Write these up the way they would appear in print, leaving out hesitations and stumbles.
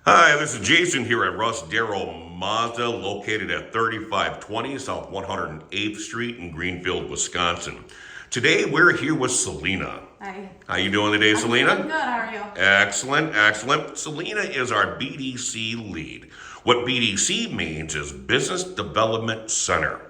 Hi, this is Jason here at Russ Darrow Mazda, located at 3520 South 108th Street in Greenfield, Wisconsin. Today we're here with Selena. Hi. How you doing today, I'm Selena? doing good. How are you? Excellent, excellent. Selena is our BDC lead. What BDC means is Business Development Center.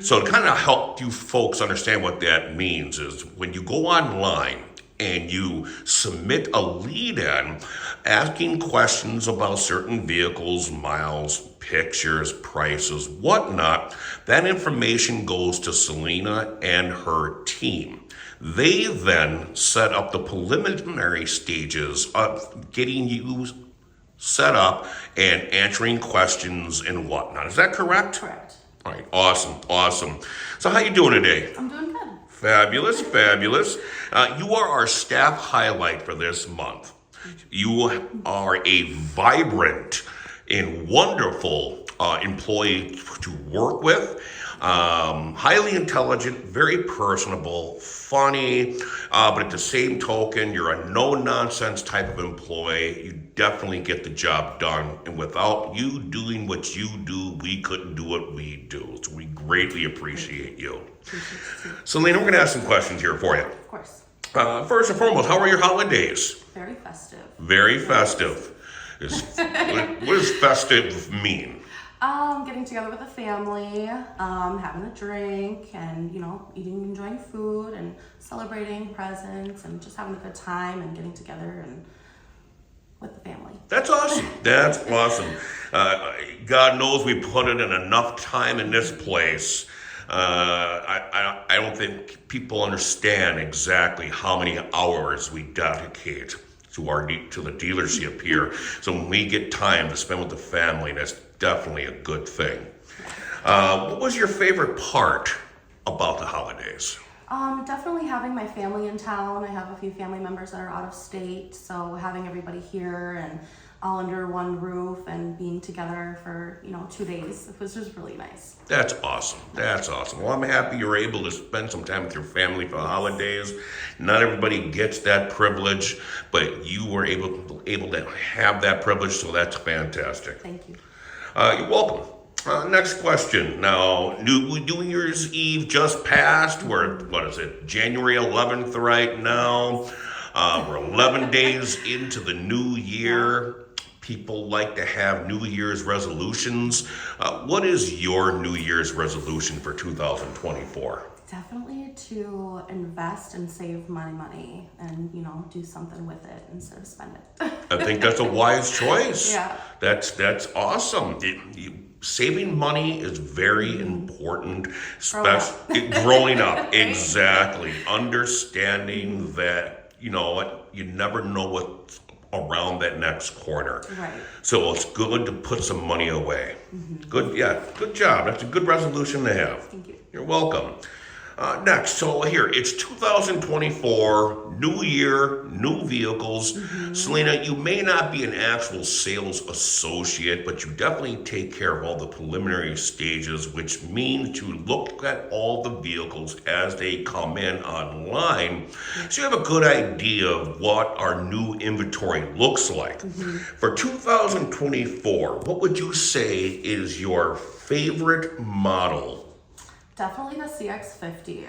So to kind of help you folks understand what that means is when you go online and you submit a lead in asking questions about certain vehicles, miles, pictures, prices, whatnot, that information goes to Selena and her team. They then set up the preliminary stages of getting you set up and answering questions and whatnot. Is that correct? Correct. All right, awesome, awesome. So how you doing today? I'm doing good. Fabulous, fabulous. You are our staff highlight for this month. You are a vibrant and wonderful employee to work with. Highly intelligent, very personable, funny, but at the same token, you're a no-nonsense type of employee. You definitely get the job done. And without you doing what you do, we couldn't do what we do. So we greatly appreciate you. Selena, we're going to ask some questions here for you. Of course. First and foremost, how are your holidays? Very festive. Very festive. What does festive mean? Getting together with the family, having a drink, and eating, enjoying food, and celebrating presents, and just having a good time and getting together and with the family. That's awesome. That's awesome. God knows we put it in enough time in this place. I don't think people understand exactly how many hours we dedicate to the dealership here. So when we get time to spend with the family, that's definitely a good thing. What was your favorite part about the holidays? Definitely having my family in town. I have a few family members that are out of state, so having everybody here and all under one roof and being together for 2 days, it was just really nice. That's awesome. That's awesome. Well, I'm happy you're able to spend some time with your family for the holidays. Not everybody gets that privilege, but you were able to have that privilege, so that's fantastic. Thank you. You're welcome. Next question. Now, New Year's Eve just passed. We're, January 11th right now. We're 11 days into the new year. People like to have New Year's resolutions. What is your New Year's resolution for 2024? Definitely to invest and save my money and, do something with it instead of spend it. I think that's a wise choice. Yeah. That's awesome. Saving money is very important, especially growing up. Exactly. Understanding that, you never know what's around that next corner. Right. So it's good to put some money away. Good job. That's a good resolution to have. Thank you. You're welcome. Next, so here, it's 2024, new year, new vehicles. Selena, you may not be an actual sales associate, but you definitely take care of all the preliminary stages, which means to look at all the vehicles as they come in online, so you have a good idea of what our new inventory looks like. For 2024, what would you say is your favorite model? Definitely the CX-50.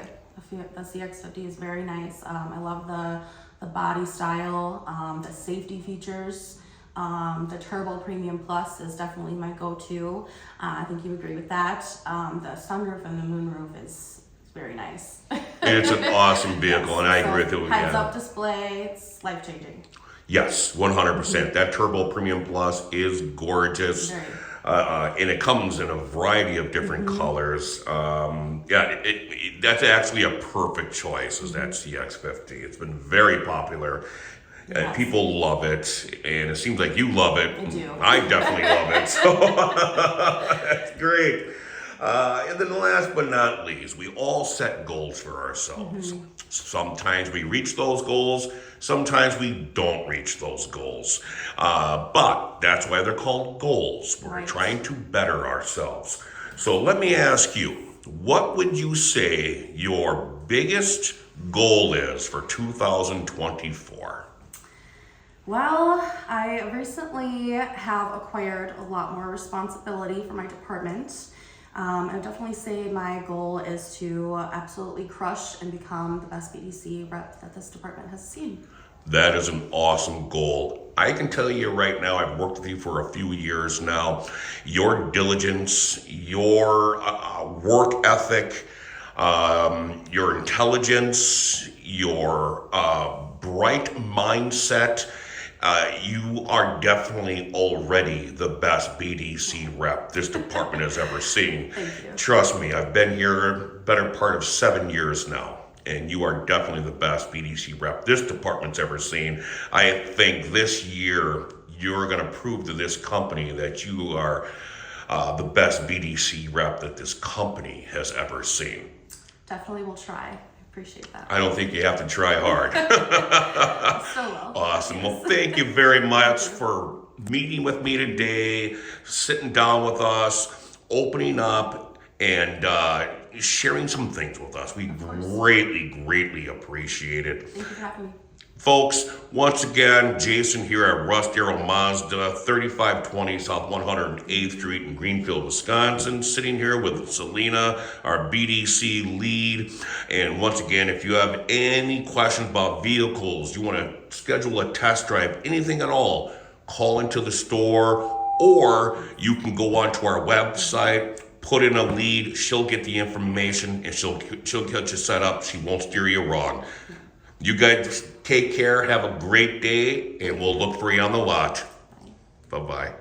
The CX-50 is very nice. I love the body style, the safety features. The Turbo Premium Plus is definitely my go-to. I think you agree with that. The sunroof and the moonroof is very nice. It's an awesome vehicle, and I agree with you. Heads-up display, it's life-changing. Yes, 100%. That Turbo Premium Plus is gorgeous. And it comes in a variety of different colors. That's actually a perfect choice, is that CX-50. It's been very popular. And people love it, and it seems like you love it. I do. I definitely love it. So that's great. And then last but not least, we all set goals for ourselves. Sometimes we reach those goals, sometimes we don't reach those goals. But that's why they're called goals. We're trying to better ourselves. So let me ask you, what would you say your biggest goal is for 2024? Well, I recently have acquired a lot more responsibility for my department. I would definitely say my goal is to absolutely crush and become the best BDC rep that this department has seen. That is an awesome goal. I can tell you right now, I've worked with you for a few years now. Your diligence, your work ethic, your intelligence, your bright mindset, you are definitely already the best BDC rep this department has ever seen. Thank you. Trust me, I've been here better part of 7 years now. And you are definitely the best BDC rep this department's ever seen. I think this year you're going to prove to this company that you are the best BDC rep that this company has ever seen. Definitely will try. I appreciate that. I don't think you have to try hard. So well. Awesome. Well, thank you very much for meeting with me today, sitting down with us, opening up, and sharing some things with us. We greatly appreciate it. Thank you for having me. Folks, once again, Jason here at Russ Darrow Mazda, 3520 South 108th Street in Greenfield, Wisconsin, sitting here with Selena, our BDC lead. And once again, if you have any questions about vehicles, you want to schedule a test drive, anything at all, call into the store, or you can go onto our website, put in a lead, she'll get the information, and she'll get you set up. She won't steer you wrong. You guys take care, have a great day, and we'll look for you on the lot. Bye-bye.